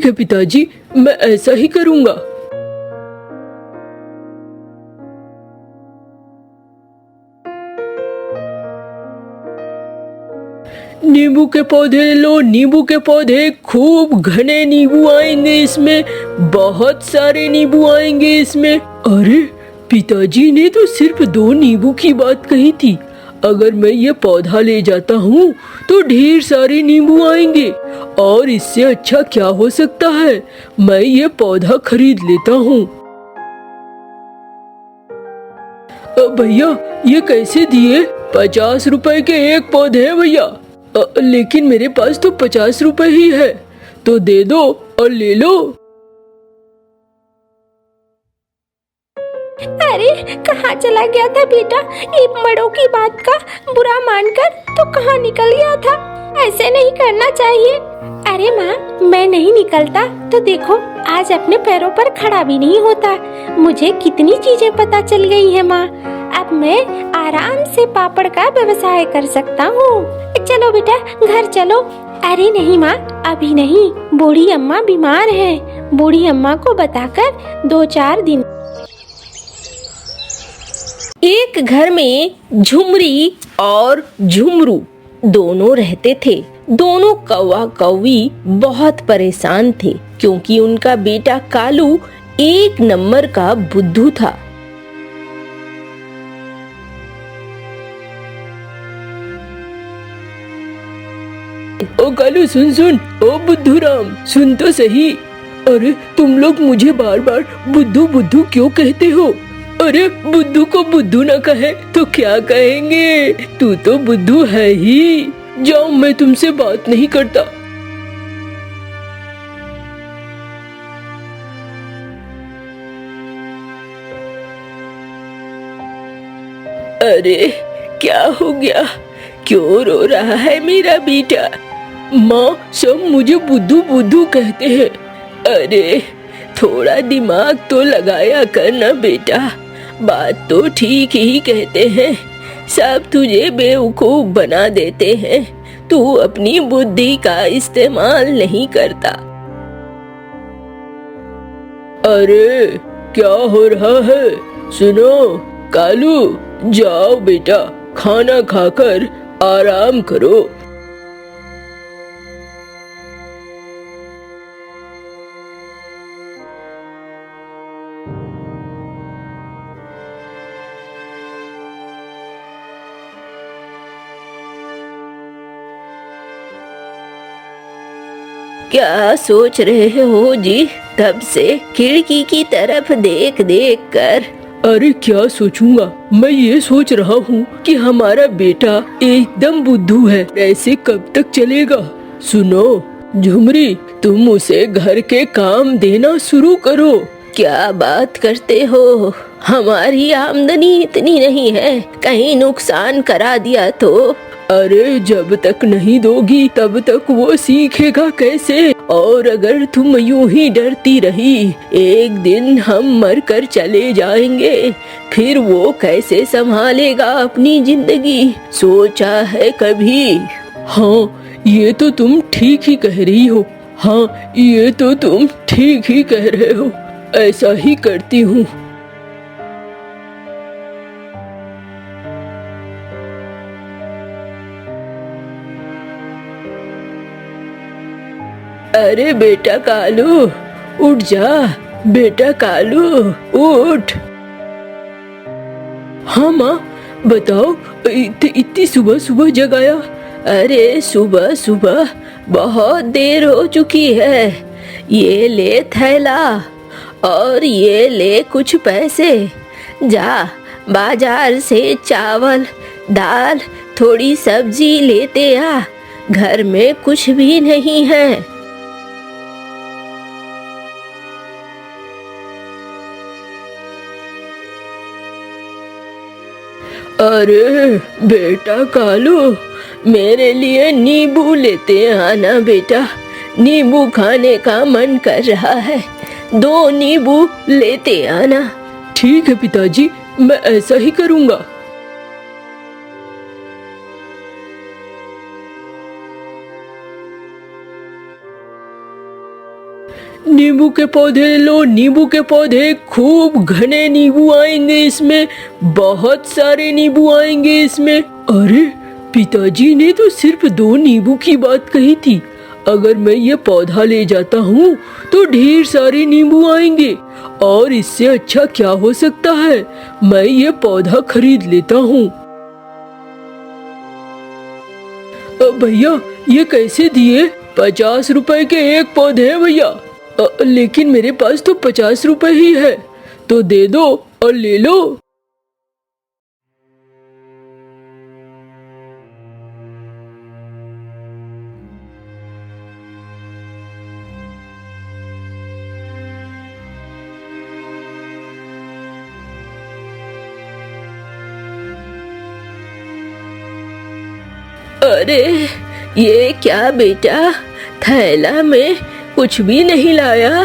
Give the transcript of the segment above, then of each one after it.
ठीक है पिताजी, मैं ऐसा ही करूँगा। नींबू के पौधे लो, नींबू के पौधे, खूब घने नींबू आएंगे इसमें, बहुत सारे नींबू आएंगे इसमें। अरे पिताजी ने तो सिर्फ 2 नींबू की बात कही थी, अगर मैं ये पौधा ले जाता हूँ तो ढेर सारे नींबू आएंगे, और इससे अच्छा क्या हो सकता है, मैं ये पौधा खरीद लेता हूँ। भैया ये कैसे दिए? 50 रुपए के एक पौधे हैं भैया। लेकिन मेरे पास तो 50 रुपए ही है, तो दे दो और ले लो। अरे कहाँ चला गया था बेटा? एक बड़ों की बात का बुरा मानकर तो कहाँ निकल गया था? ऐसे नहीं करना चाहिए। अरे माँ, मैं नहीं निकलता तो देखो आज अपने पैरों पर खड़ा भी नहीं होता। मुझे कितनी चीजें पता चल गई है माँ। अब मैं आराम से पापड़ का व्यवसाय कर सकता हूँ। चलो बेटा घर चलो। अरे नहीं माँ, अभी नहीं, बूढ़ी अम्मा बीमार है। बूढ़ी अम्मा को बताकर 2-4 दिन। एक घर में झुमरी और झुमरू दोनों रहते थे। दोनों कौवा कौवी बहुत परेशान थे, क्योंकि उनका बेटा कालू 1 नंबर का बुद्धू था। ओ कालू सुन सुन, ओ बुद्धूराम सुन तो सही। अरे तुम लोग मुझे बार बार बुद्धू बुद्धू क्यों कहते हो? अरे बुद्धू को बुद्धू न कहे तो क्या कहेंगे? तू तो बुद्धू है ही। जाओ, मैं तुमसे बात नहीं करता। अरे क्या हो गया? क्यों रो रहा है मेरा बेटा? माँ सब मुझे बुद्धू बुद्धू कहते हैं। अरे थोड़ा दिमाग तो लगाया कर ना बेटा, बात तो ठीक ही कहते हैं, सब तुझे बेवकूफ बना देते हैं। तू अपनी बुद्धि का इस्तेमाल नहीं करता। अरे क्या हो रहा है? सुनो कालू, जाओ बेटा खाना खाकर आराम करो। क्या सोच रहे हो जी तब से खिड़की की तरफ देख देख कर? अरे क्या सोचूंगा, मैं ये सोच रहा हूँ कि हमारा बेटा एकदम बुद्धू है, ऐसे कब तक चलेगा? सुनो झुमरी, तुम उसे घर के काम देना शुरू करो। क्या बात करते हो? हमारी आमदनी इतनी नहीं है, कहीं नुकसान करा दिया तो? अरे जब तक नहीं दोगी तब तक वो सीखेगा कैसे? और अगर तुम यूं ही डरती रही, एक दिन हम मर कर चले जाएंगे, फिर वो कैसे संभालेगा अपनी जिंदगी? सोचा है कभी? हाँ ये तो तुम ठीक ही कह रही हो। हाँ ये तो तुम ठीक ही कह रहे हो, ऐसा ही करती हूँ। अरे बेटा कालू उठ जा, बेटा कालू उठ। हाँ माँ बताओ, इतनी सुबह सुबह जगाया? अरे सुबह सुबह बहुत देर हो चुकी है। ये ले थैला और ये ले कुछ पैसे, जा बाजार से चावल दाल थोड़ी सब्जी लेते आ, घर में कुछ भी नहीं है। अरे बेटा कालू, मेरे लिए नींबू लेते आना बेटा, नींबू खाने का मन कर रहा है, 2 नींबू लेते आना। ठीक है पिताजी, मैं ऐसा ही करूँगा। नींबू के पौधे लो, नींबू के पौधे, खूब घने नींबू आएंगे इसमें, बहुत सारे नींबू आएंगे इसमें। अरे पिताजी ने तो सिर्फ 2 नींबू की बात कही थी, अगर मैं ये पौधा ले जाता हूँ तो ढेर सारे नींबू आएंगे, और इससे अच्छा क्या हो सकता है, मैं ये पौधा खरीद लेता हूँ। भैया ये कैसे दिए? 50 रुपए के एक पौधे हैं भैया। लेकिन मेरे पास तो 50 रुपए ही है, तो दे दो और ले लो। अरे ये क्या बेटा, थैला में कुछ भी नहीं लाया?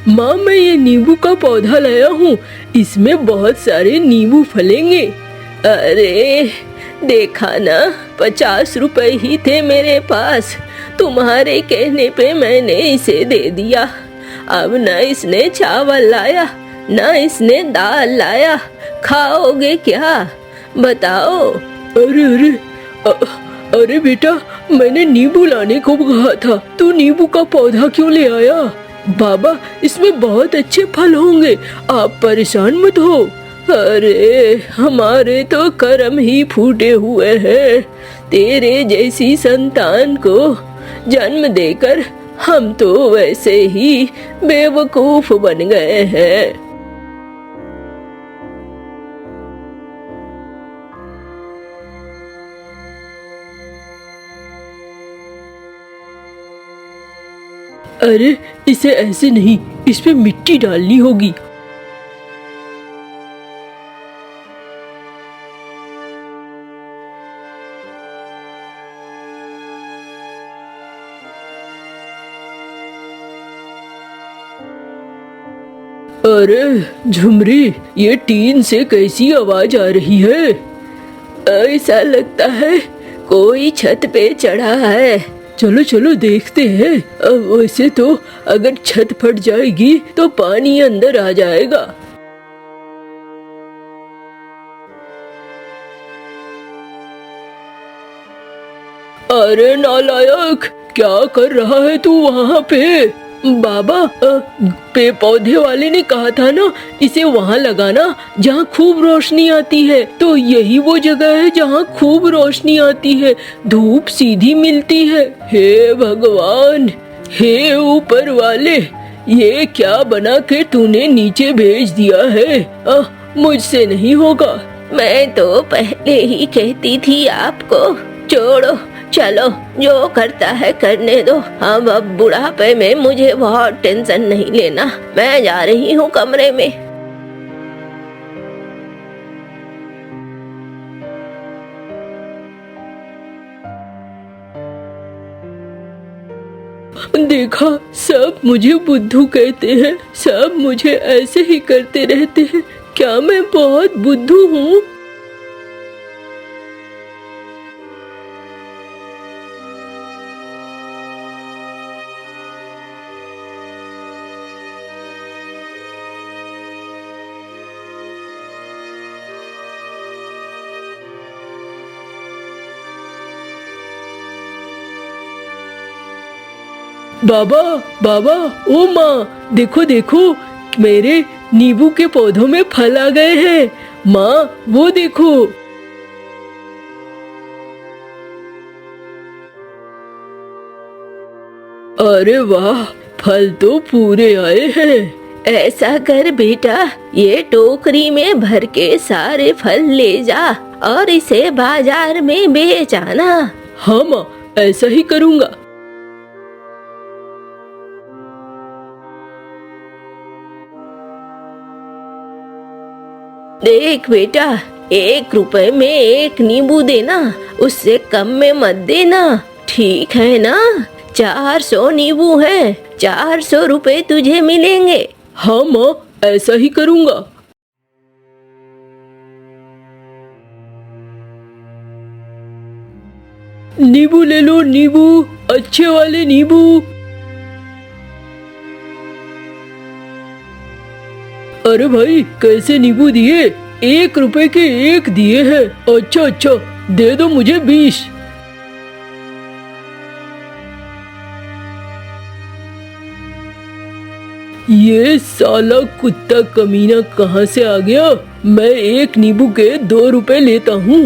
माँ मैं ये नींबू का पौधा लाया हूँ, इसमें बहुत सारे नींबू फलेंगे। अरे देखा ना, 50 रुपए ही थे मेरे पास, तुम्हारे कहने पे मैंने इसे दे दिया। अब न इसने चावल लाया, न इसने दाल लाया, खाओगे क्या बताओ? अरे अरे अरे बेटा, मैंने नींबू लाने को कहा था, तू नींबू का पौधा क्यों ले आया? बाबा इसमें बहुत अच्छे फल होंगे, आप परेशान मत हो। अरे हमारे तो कर्म ही फूटे हुए हैं, तेरे जैसी संतान को जन्म देकर हम तो वैसे ही बेवकूफ बन गए हैं। अरे इसे ऐसे नहीं, इस पे मिट्टी डालनी होगी। अरे झुमरी, ये टीन से कैसी आवाज आ रही है? ऐसा लगता है कोई छत पे चढ़ा है। चलो चलो देखते हैं। वैसे तो अगर छत फट जाएगी तो पानी अंदर आ जाएगा। अरे नालायक, क्या कर रहा है तू वहाँ पे? बाबा पे पौधे वाले ने कहा था ना, इसे वहाँ लगाना जहाँ खूब रोशनी आती है, तो यही वो जगह है जहाँ खूब रोशनी आती है, धूप सीधी मिलती है। हे भगवान, हे ऊपर वाले, ये क्या बना के तूने नीचे भेज दिया है? मुझसे नहीं होगा। मैं तो पहले ही कहती थी आपको। छोड़ो, चलो जो करता है करने दो। अब बुढ़ापे में मुझे बहुत टेंशन नहीं लेना। मैं जा रही हूँ कमरे में। देखा, सब मुझे बुद्धू कहते हैं, सब मुझे ऐसे ही करते रहते हैं। क्या मैं बहुत बुद्धू हूँ? बाबा बाबा, ओ माँ, देखो देखो, मेरे नींबू के पौधों में फल आ गए हैं। माँ वो देखो। अरे वाह, फल तो पूरे आए हैं। ऐसा कर बेटा, ये टोकरी में भर के सारे फल ले जा और इसे बाजार में बेच आना। हाँ माँ, ऐसा ही करूँगा। देख बेटा, 1 रुपए में 1 नींबू देना, उससे कम में मत देना, ठीक है ना? 400 नींबू हैं, 400 रुपए तुझे मिलेंगे। हाँ माँ, ऐसा ही करूँगा। नींबू ले लो, नींबू, अच्छे वाले नींबू। अरे भाई कैसे नींबू दिए? 1 रुपए के 1 दिए हैं। अच्छा अच्छा, दे दो मुझे 20। ये साला कुत्ता कमीना कहाँ से आ गया? मैं 1 नींबू के 2 रुपए लेता हूँ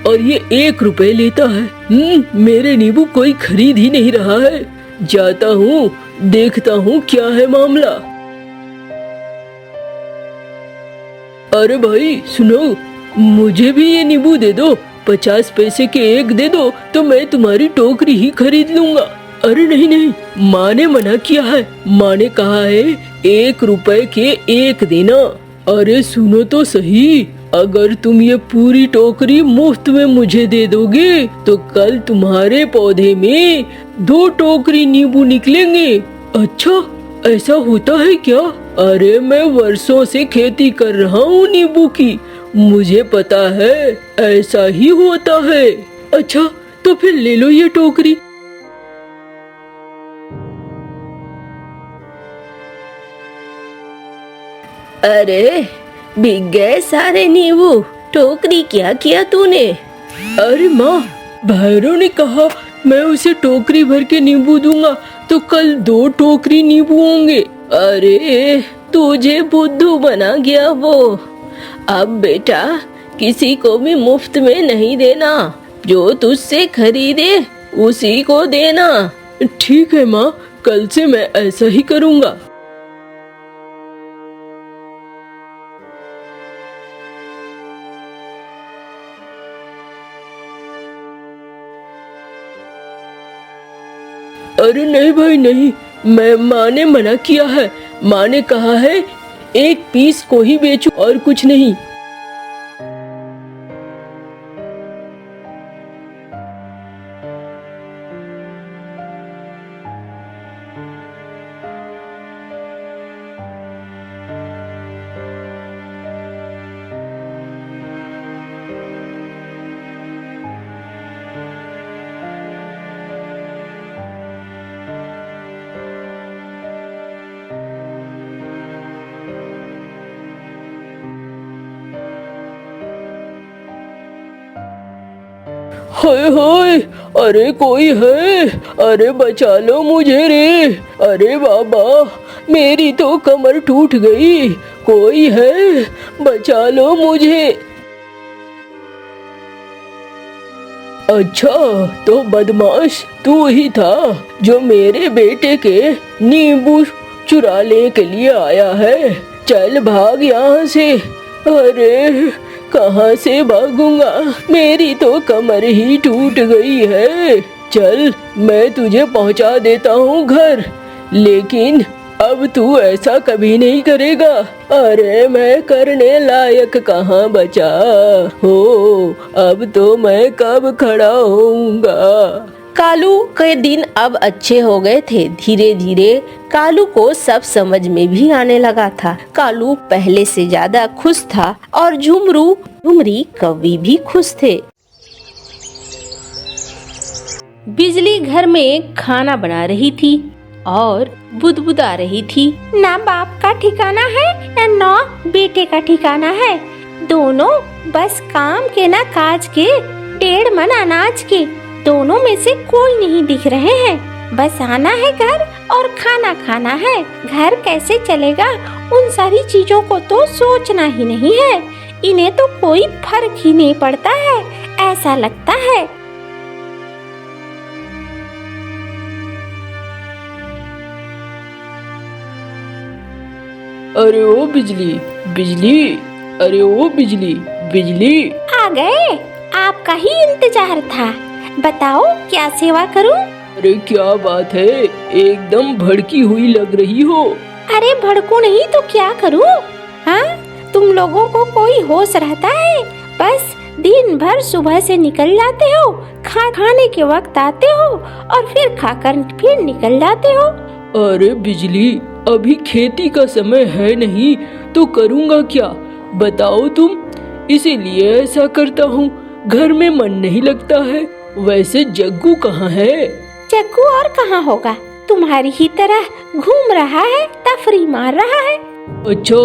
और ये 1 रुपए लेता है। मेरे नींबू कोई खरीद ही नहीं रहा है। जाता हूँ, देखता हूँ क्या है मामला। अरे भाई सुनो, मुझे भी ये नींबू दे दो। 50 पैसे के 1 दे दो तो मैं तुम्हारी टोकरी ही खरीद लूंगा। अरे नहीं नहीं, माँ ने मना किया है। माँ ने कहा है 1 रुपए के 1 देना। अरे सुनो तो सही, अगर तुम ये पूरी टोकरी मुफ्त में मुझे दे दोगे तो कल तुम्हारे पौधे में 2 टोकरी नींबू निकलेंगे। अच्छा ऐसा होता है क्या? अरे मैं वर्षों से खेती कर रहा हूँ नींबू की, मुझे पता है ऐसा ही होता है। अच्छा तो फिर ले लो ये टोकरी। अरे बिक गए सारे नींबू। टोकरी क्या किया तूने? अरे माँ, भैरव ने कहा मैं उसे टोकरी भर के नींबू दूंगा तो कल 2 टोकरी नींबू होंगे। अरे तुझे बुद्धू बना गया वो। अब बेटा किसी को भी मुफ्त में नहीं देना, जो तुझसे खरीदे उसी को देना। ठीक है माँ, कल से मैं ऐसा ही करूँगा। अरे नहीं भाई नहीं, माँ ने मना किया है। माँ ने कहा है 1 पीस को ही बेचो और कुछ नहीं। हाय हाय, अरे कोई है? अरे बचा लो मुझे रे। अरे बाबा, मेरी तो कमर टूट गई। कोई है? बचा लो मुझे। अच्छा तो बदमाश तू ही था जो मेरे बेटे के नींबू चुराने के लिए आया है। चल भाग यहाँ से। अरे कहाँ से भागूंगा, मेरी तो कमर ही टूट गई है। चल मैं तुझे पहुँचा देता हूँ घर, लेकिन अब तू ऐसा कभी नहीं करेगा। अरे मैं करने लायक कहाँ बचा हो, अब तो मैं कब खड़ा होऊंगा। कालू के दिन अब अच्छे हो गए थे। धीरे धीरे कालू को सब समझ में भी आने लगा था। कालू पहले से ज्यादा खुश था और झुमरी कौवी भी खुश थे। बिजली घर में खाना बना रही थी और बुदबुदा रही थी। ना बाप का ठिकाना है ना बेटे का ठिकाना है, दोनों बस काम के ना काज के, 1.5 मन अनाज के। दोनों में से कोई नहीं दिख रहे हैं। बस आना है घर और खाना खाना है। घर कैसे चलेगा, उन सारी चीजों को तो सोचना ही नहीं है। इन्हें तो कोई फर्क ही नहीं पड़ता है, ऐसा लगता है। अरे ओ बिजली बिजली, अरे ओ बिजली बिजली। आ गए, आपका ही इंतजार था। बताओ क्या सेवा करूं? अरे क्या बात है, एकदम भड़की हुई लग रही हो। अरे भड़कू नहीं तो क्या करूं? हाँ, तुम लोगों को कोई होश रहता है? बस दिन भर सुबह से निकल जाते हो, खाने के वक्त आते हो और फिर खाकर फिर निकल जाते हो। अरे बिजली, अभी खेती का समय है नहीं तो करूँगा क्या, बताओ तुम। इसीलिए ऐसा करता हूँ, घर में मन नहीं लगता है। वैसे जग्गू कहाँ है? जग्गू और कहाँ होगा, तुम्हारी ही तरह घूम रहा है, तफरी मार रहा है। अच्छा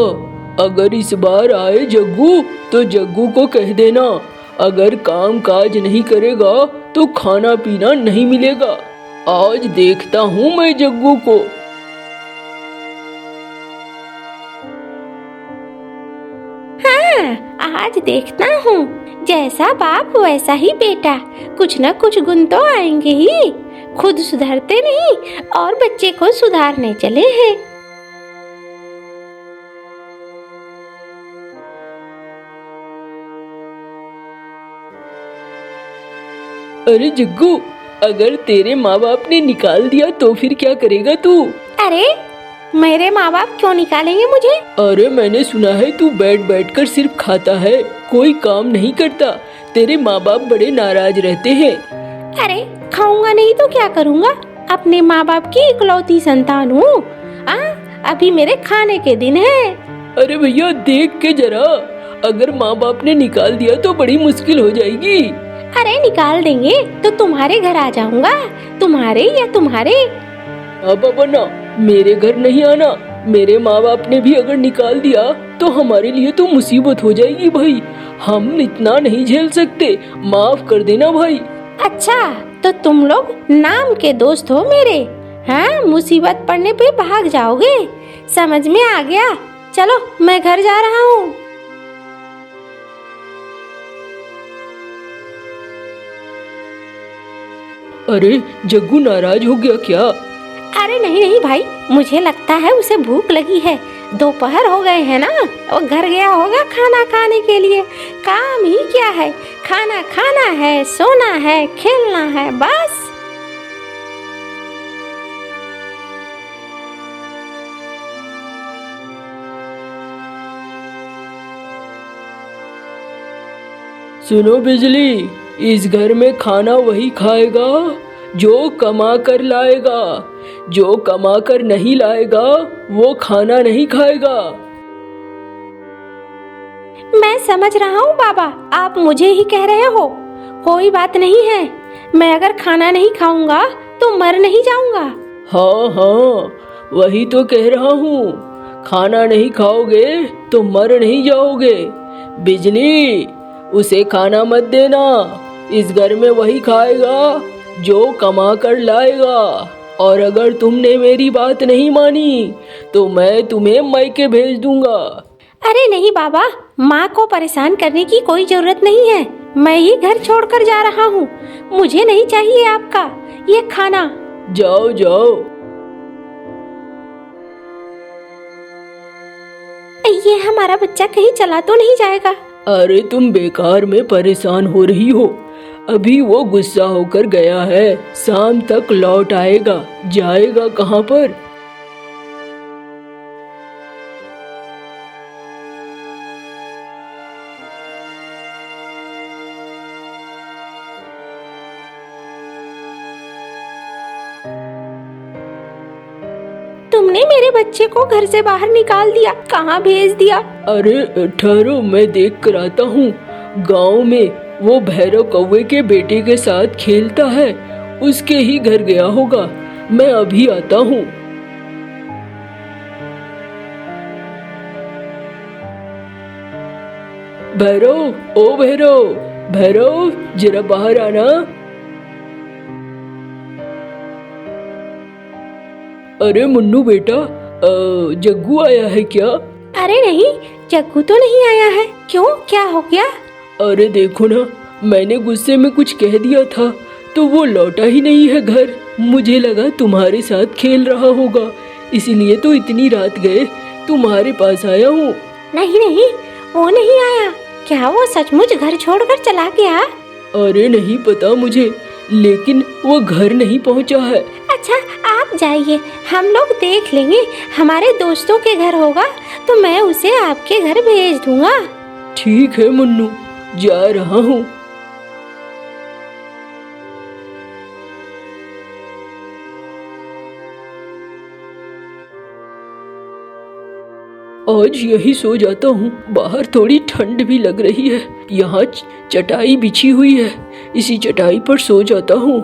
अगर इस बार आए जग्गू तो जग्गू को कह देना, अगर काम काज नहीं करेगा तो खाना पीना नहीं मिलेगा। आज देखता हूँ मैं जग्गू को। हाँ, आज देखता हूँ, जैसा बाप वैसा ही बेटा, कुछ न कुछ गुण तो आएंगे ही। खुद सुधरते नहीं और बच्चे को सुधारने चले हैं। अरे जग्गू, अगर तेरे माँ बाप ने निकाल दिया तो फिर क्या करेगा तू? अरे मेरे माँ बाप क्यों निकालेंगे मुझे? अरे मैंने सुना है तू बैठ बैठ कर सिर्फ खाता है, कोई काम नहीं करता। तेरे माँ बाप बड़े नाराज रहते हैं। अरे खाऊंगा नहीं तो क्या करूँगा? अपने माँ बाप की इकलौती संतान हूँ। अभी मेरे खाने के दिन है। अरे भैया देख के जरा, अगर माँ बाप ने निकाल दिया तो बड़ी मुश्किल हो जाएगी। अरे निकाल देंगे तो तुम्हारे घर आ जाऊंगा, तुम्हारे या तुम्हारे। बाबा ना, मेरे घर नहीं आना। मेरे माँ बाप ने भी अगर निकाल दिया तो हमारे लिए तो मुसीबत हो जाएगी भाई, हम इतना नहीं झेल सकते, माफ कर देना भाई। अच्छा तो तुम लोग नाम के दोस्त हो मेरे? हाँ, मुसीबत पड़ने पे भाग जाओगे, समझ में आ गया। चलो मैं घर जा रहा हूँ। अरे जग्गू नाराज हो गया क्या? अरे नहीं नहीं भाई, मुझे लगता है उसे भूख लगी है। दोपहर हो गए हैं ना, वो घर गया होगा खाना खाने के लिए। काम ही क्या है, खाना खाना है, सोना है, खेलना है, बस। सुनो बिजली, इस घर में खाना वही खाएगा जो कमा कर लाएगा। जो कमा कर नहीं लाएगा वो खाना नहीं खाएगा। मैं समझ रहा हूँ बाबा, आप मुझे ही कह रहे हो। कोई बात नहीं है, मैं अगर खाना नहीं खाऊंगा तो मर नहीं जाऊंगा। हाँ हाँ, वही तो कह रहा हूँ, खाना नहीं खाओगे तो मर नहीं जाओगे। बिजली, उसे खाना मत देना, इस घर में वही खाएगा जो कमा कर लाएगा। और अगर तुमने मेरी बात नहीं मानी तो मैं तुम्हें मायके भेज दूंगा। अरे नहीं बाबा, माँ को परेशान करने की कोई जरूरत नहीं है। मैं ही घर छोड़कर जा रहा हूँ, मुझे नहीं चाहिए आपका ये खाना। जाओ जाओ। ये हमारा बच्चा कहीं चला तो नहीं जाएगा? अरे तुम बेकार में परेशान हो रही हो, अभी वो गुस्सा होकर गया है, शाम तक लौट आएगा, जाएगा कहाँ पर। तुमने मेरे बच्चे को घर से बाहर निकाल दिया, कहाँ भेज दिया? अरे ठहरो, मैं देख कर आता हूँ। गाँव में वो भैरव कौवे के बेटे के साथ खेलता है, उसके ही घर गया होगा, मैं अभी आता हूँ। भैरव, ओ भैरव, भैरव जरा बाहर आना। अरे मुन्नू बेटा, जग्गू आया है क्या? अरे नहीं, जग्गू तो नहीं आया है। क्यों, क्या हो गया? अरे देखो ना, मैंने गुस्से में कुछ कह दिया था तो वो लौटा ही नहीं है घर। मुझे लगा तुम्हारे साथ खेल रहा होगा, इसीलिए तो इतनी रात गए तुम्हारे पास आया हूँ। नहीं नहीं, वो नहीं आया। क्या वो सचमुच घर छोड़कर चला गया? अरे नहीं पता मुझे, लेकिन वो घर नहीं पहुँचा है। अच्छा आप जाइए, हम लोग देख लेंगे। हमारे दोस्तों के घर होगा तो मैं उसे आपके घर भेज दूंगा। ठीक है मुन्नू, जा रहा हूँ। आज यही सो जाता हूँ, बाहर थोड़ी ठंड भी लग रही है। यहाँ चटाई बिछी हुई है, इसी चटाई पर सो जाता हूँ।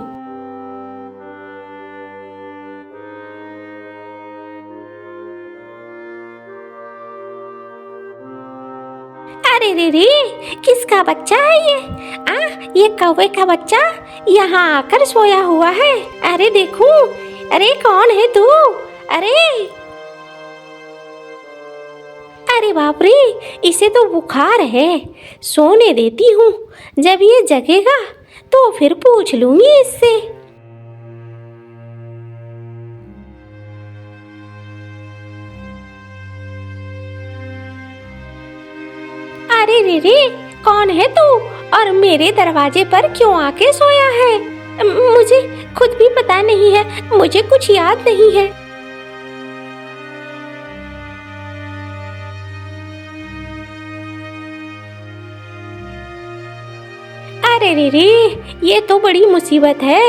अरे रे रे, किसका बच्चा है ये? ये कौवे का बच्चा यहाँ आकर सोया हुआ है। अरे देखूं, अरे कौन है तू? अरे बाप रे, इसे तो बुखार है। सोने देती हूँ, जब ये जगेगा तो फिर पूछ लूंगी इससे। अरे रे रे, कौन है तू और मेरे दरवाजे पर क्यों आके सोया है? मुझे खुद भी पता नहीं है, मुझे कुछ याद नहीं है। अरे रे रे, ये तो बड़ी मुसीबत है।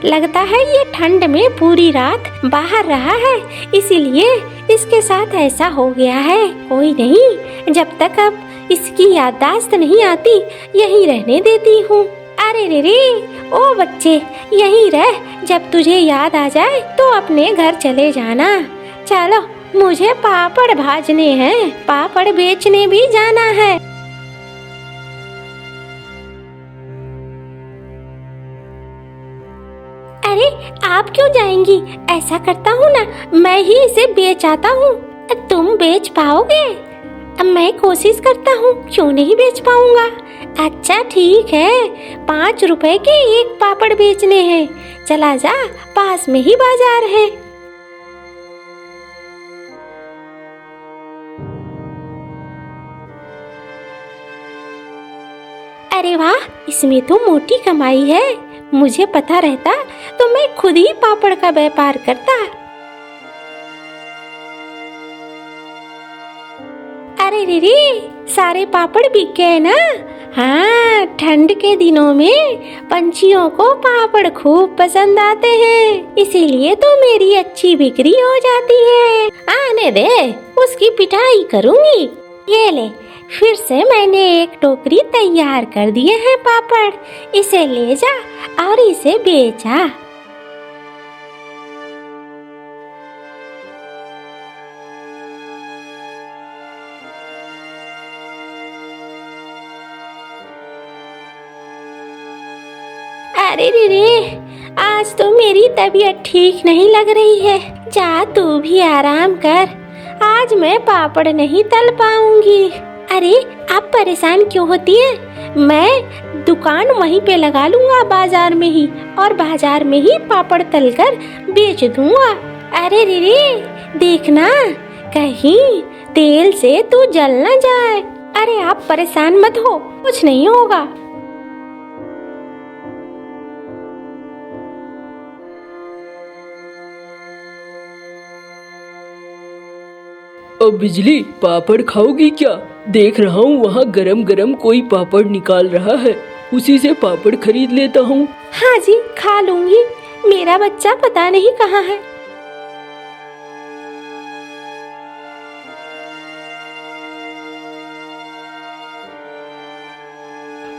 लगता है ये ठंड में पूरी रात बाहर रहा है, इसीलिए इसके साथ ऐसा हो गया है। कोई नहीं, जब तक अब इसकी याददाश्त नहीं आती यहीं रहने देती हूँ। अरे रे रे, ओ बच्चे यहीं रह, जब तुझे याद आ जाए तो अपने घर चले जाना। चलो, मुझे पापड़ भाजने हैं, पापड़ बेचने भी जाना है। अरे आप क्यों जाएंगी? ऐसा करता हूँ ना, मैं ही इसे बेच आता हूँ। तुम बेच पाओगे? मैं कोशिश करता हूँ, क्यों नहीं बेच पाऊंगा। अच्छा ठीक है, 5 रुपए के एक पापड़ बेचने हैं। चला जा, पास में ही बाजार है। अरे वाह, इसमें तो मोटी कमाई है। मुझे पता रहता तो मैं खुद ही पापड़ का व्यापार करता। अरे रे रे, सारे पापड़ बिक गए ना? हाँ, ठंड के दिनों में पंछियों को पापड़ खूब पसंद आते हैं, इसीलिए तो मेरी अच्छी बिक्री हो जाती है। आने दे, उसकी पिटाई करूंगी। ये ले, फिर से मैंने एक टोकरी तैयार कर दिए हैं पापड़। इसे ले जा और इसे बेचा। अरे रे रे, आज तो मेरी तबीयत ठीक नहीं लग रही है। जा तू भी आराम कर, आज मैं पापड़ नहीं तल पाऊंगी। अरे आप परेशान क्यों होती हैं? मैं दुकान वहीं पे लगा लूंगा बाजार में ही, और बाजार में ही पापड़ तलकर बेच दूंगा। अरे रे रे, देखना कहीं तेल से तू जल न जाए। अरे आप परेशान मत हो, कुछ नहीं होगा। अब बिजली, पापड़ खाओगी क्या? देख रहा हूँ वहाँ गरम गरम कोई पापड़ निकाल रहा है, उसी से पापड़ खरीद लेता हूँ। हाँ जी, खा लूंगी। मेरा बच्चा पता नहीं कहाँ है।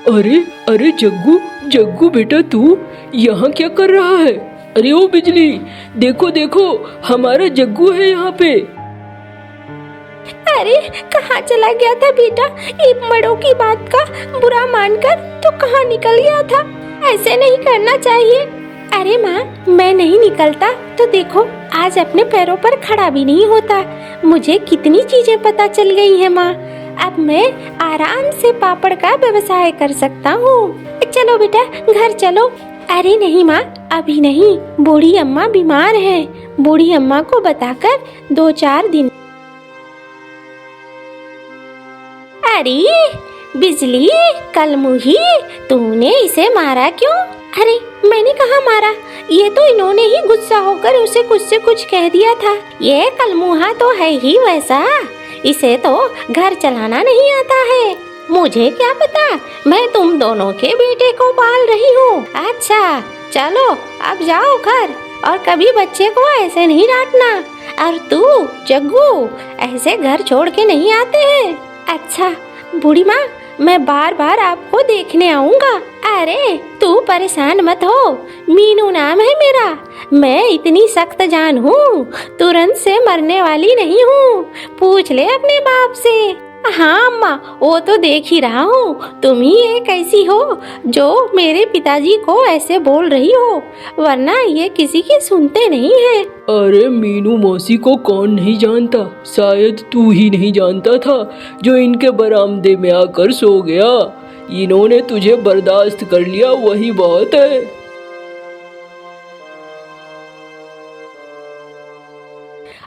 अरे अरे जग्गू, जग्गू बेटा, तू यहाँ क्या कर रहा है? अरे ओ बिजली, देखो देखो, हमारा जग्गू है यहाँ पे। अरे कहाँ चला गया था बेटा? एक बड़ों की बात का बुरा मानकर तो कहाँ निकल गया था? ऐसे नहीं करना चाहिए। अरे माँ, मैं नहीं निकलता तो देखो आज अपने पैरों पर खड़ा भी नहीं होता। मुझे कितनी चीजें पता चल गई है माँ। अब मैं आराम से पापड़ का व्यवसाय कर सकता हूँ। चलो बेटा, घर चलो। अरे नहीं माँ, अभी नहीं, बूढ़ी अम्मा बीमार है। बूढ़ी अम्मा को बताकर 2-4 दिन। अरे बिजली, कलमुही, तूने इसे मारा क्यों? अरे मैंने कहाँ मारा, ये तो इन्होंने ही गुस्सा होकर उसे कुछ से कुछ कह दिया था। ये कलमुहा तो है ही वैसा, इसे तो घर चलाना नहीं आता है। मुझे क्या पता, मैं तुम दोनों के बेटे को पाल रही हूँ। अच्छा चलो अब जाओ घर, और कभी बच्चे को ऐसे नहीं डांटना। और तू जग्गू, ऐसे घर छोड़ के नहीं आते हैं। अच्छा बूढ़ी माँ, मैं बार बार आपको देखने आऊंगा। अरे तू परेशान मत हो, मीनू नाम है मेरा। मैं इतनी सख्त जान हूँ, तुरंत से मरने वाली नहीं हूँ। पूछ ले अपने बाप से। हाँ अम्मा, वो तो देख ही रहा हूँ। तुम ही एक ऐसी हो जो मेरे पिताजी को ऐसे बोल रही हो, वरना ये किसी की सुनते नहीं है। अरे मीनू मौसी को कौन नहीं जानता, शायद तू ही नहीं जानता था जो इनके बरामदे में आकर सो गया। इन्होंने तुझे बर्दाश्त कर लिया, वही बहुत है।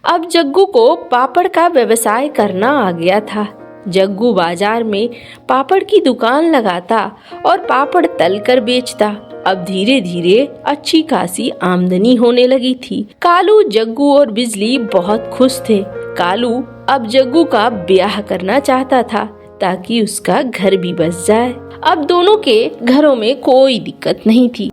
अब जग्गू को पापड़ का व्यवसाय करना आ गया था। जग्गू बाजार में पापड़ की दुकान लगाता और पापड़ तलकर बेचता। अब धीरे धीरे अच्छी खासी आमदनी होने लगी थी। कालू, जग्गू और बिजली बहुत खुश थे। कालू अब जग्गू का ब्याह करना चाहता था ताकि उसका घर भी बस जाए। अब दोनों के घरों में कोई दिक्कत नहीं थी।